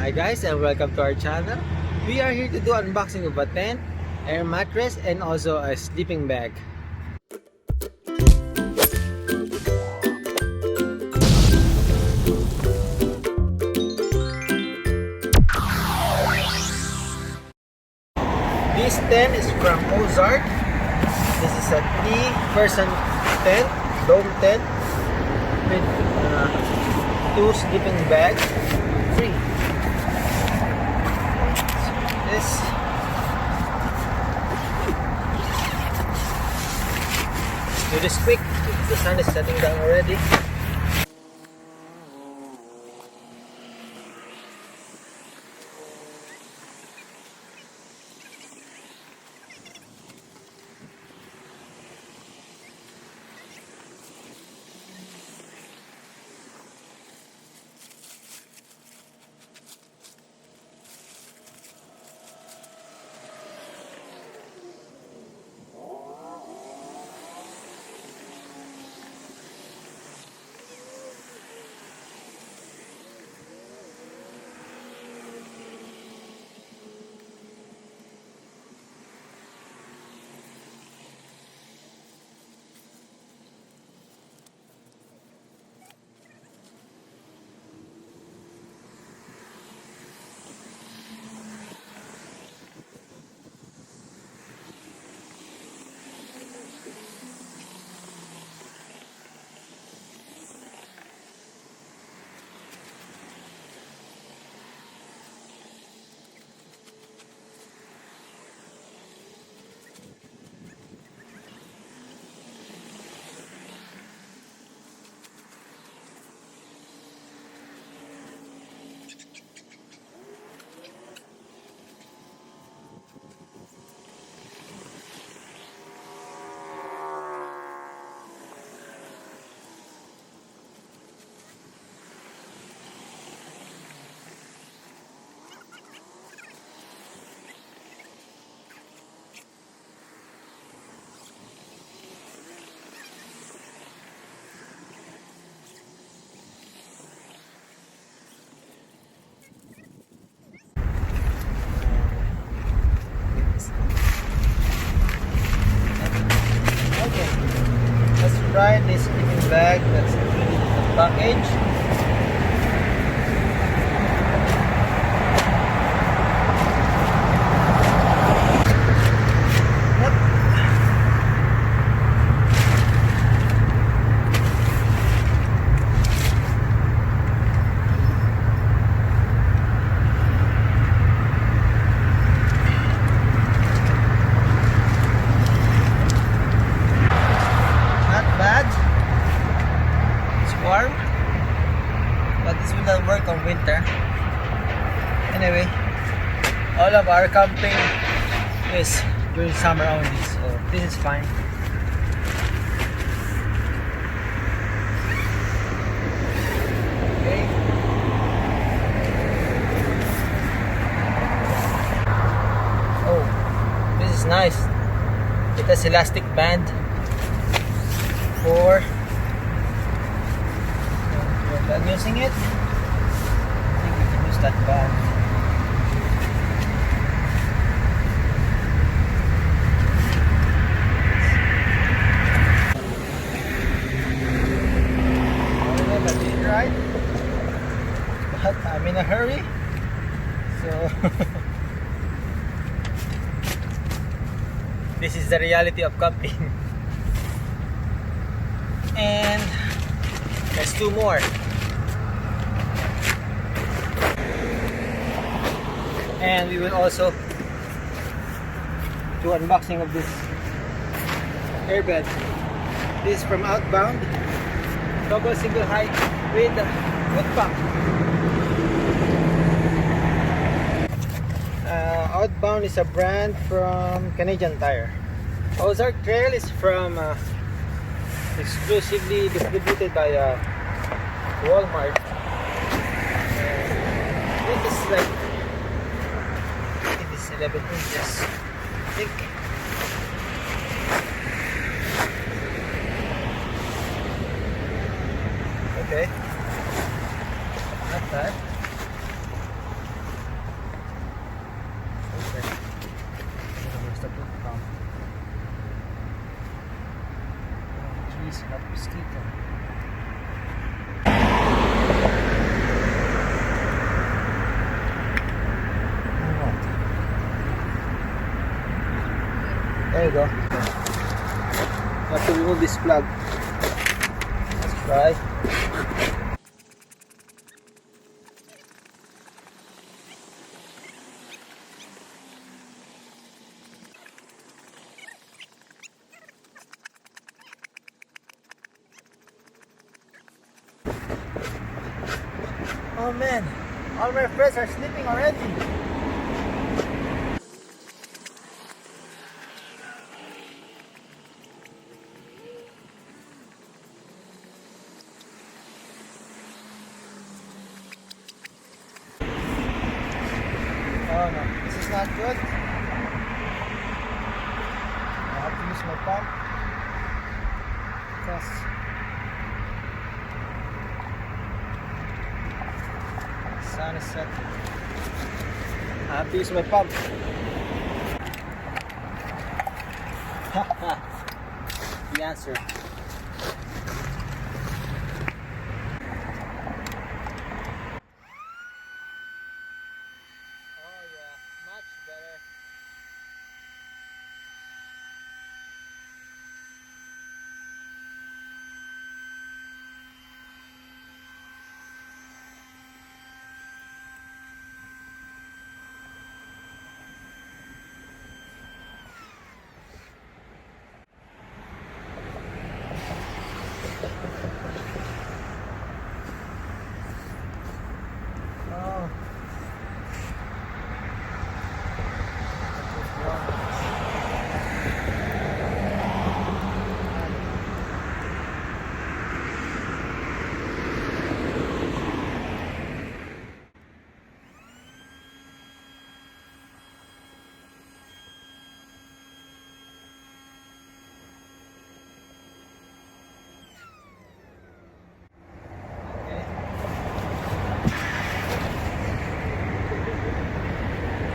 Hi guys and welcome to our channel. We are here to do unboxing of a tent, air mattress and also a sleeping bag. This tent is from Ozark. This is a 3-person tent, dome tent with 2 sleeping bags free. This do this quick. The sun is setting down already. Okay, let's try this sleeping bag that's included in the package. Yep. Not bad. It's warm, but this will not work on winter. Anyway, all of our camping is during summer only, so this is fine. Okay. Oh, this is nice. It has elastic band for when I'm using it. I think we can use that band. Right, but I'm in a hurry, so this is the reality of camping. And there's 2 more, and we will also do unboxing of this airbed. This is from Outbound, double single height with foot pump. Outbound is a brand from Canadian Tire. Ozark Trail is from exclusively distributed by Walmart. This is like, I think this is 11 inches thick. Okay, not bad. There you go. You have to remove this plug. Let's try. Oh man, all my friends are sleeping already. Oh no, this is not good. I have to use my pump because the sun is setting. I have to use my pump. The answer. Oh yeah, much better. Oh.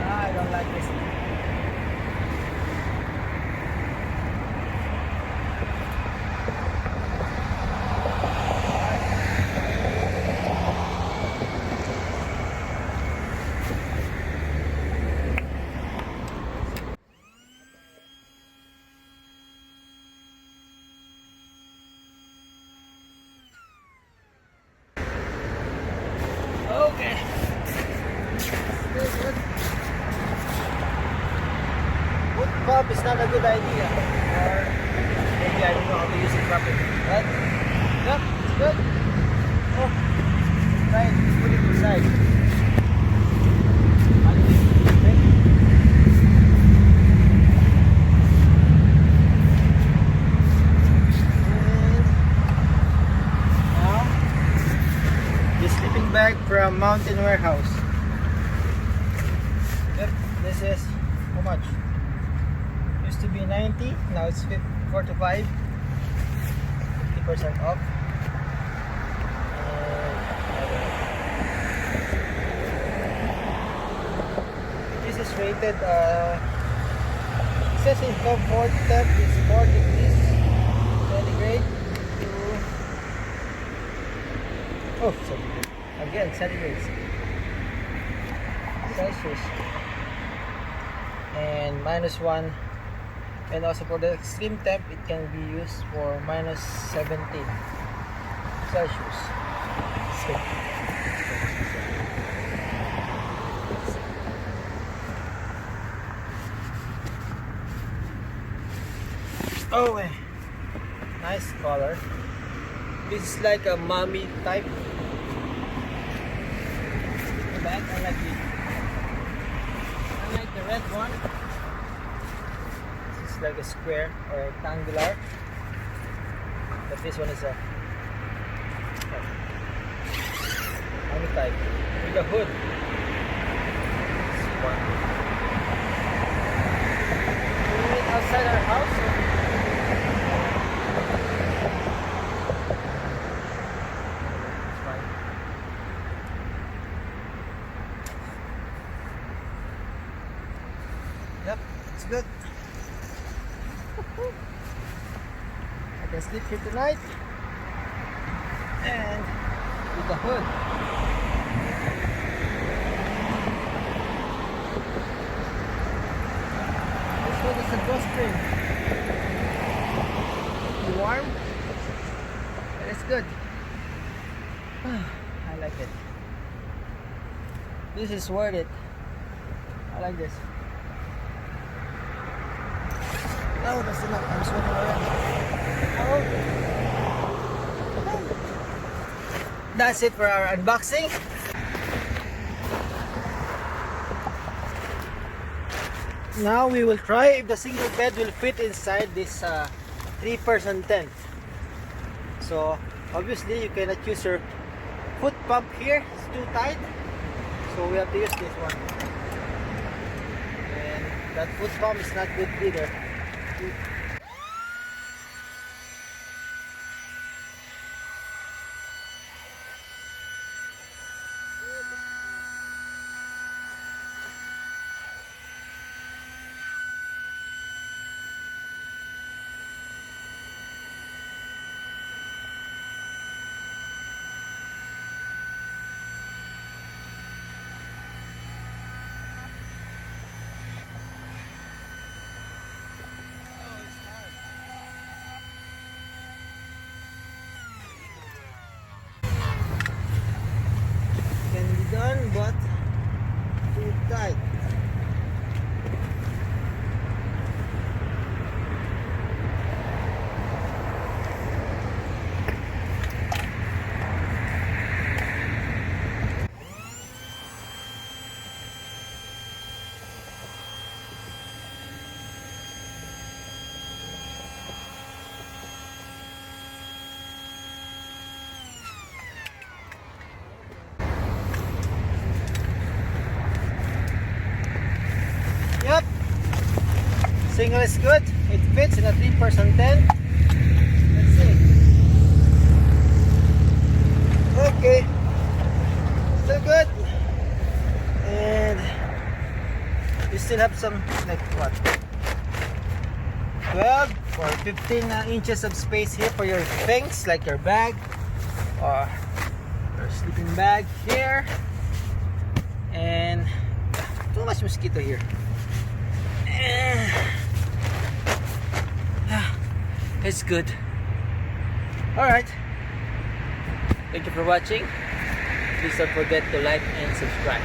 I don't like this. Okay. Still good. Wood pump is not a good idea. Or maybe I don't know how to use it properly. But yep, it's good. Oh, right, put it inside. Sleeping bag from Mountain Warehouse. Yep, this is how much? Used to be 90, now it's 45, 50% off. This is rated. It says in comfort temp is 4 degrees centigrade to sorry. Again, centigrades. Celsius. And -1. And also for the extreme temp, it can be used for -17 Celsius. Oh, nice color. This is like a mommy type. I like the red one. This is like a square or rectangular, but this one is a army type with a hood. This one. We meet outside our house. Yep, it's good. I can sleep here tonight. And with the hood. This one is a drawstring. This is worth it. I like this. Oh, that's enough. I'm sweating already. Oh. That's it for our unboxing. Now we will try if the single bed will fit inside this 3-person tent. So obviously you cannot use your foot pump here, it's too tight. So we have to use this one. And that foot pump is not good either. Can be done, but too tight. Yep, single is good. It fits in a 3-person tent. Let's see. Okay, still good. And you still have some, like what, 12 or 15 inches of space here for your things, like your bag or your sleeping bag here. And too much mosquito here. It's good. Alright, thank you for watching. Please don't forget to like and subscribe.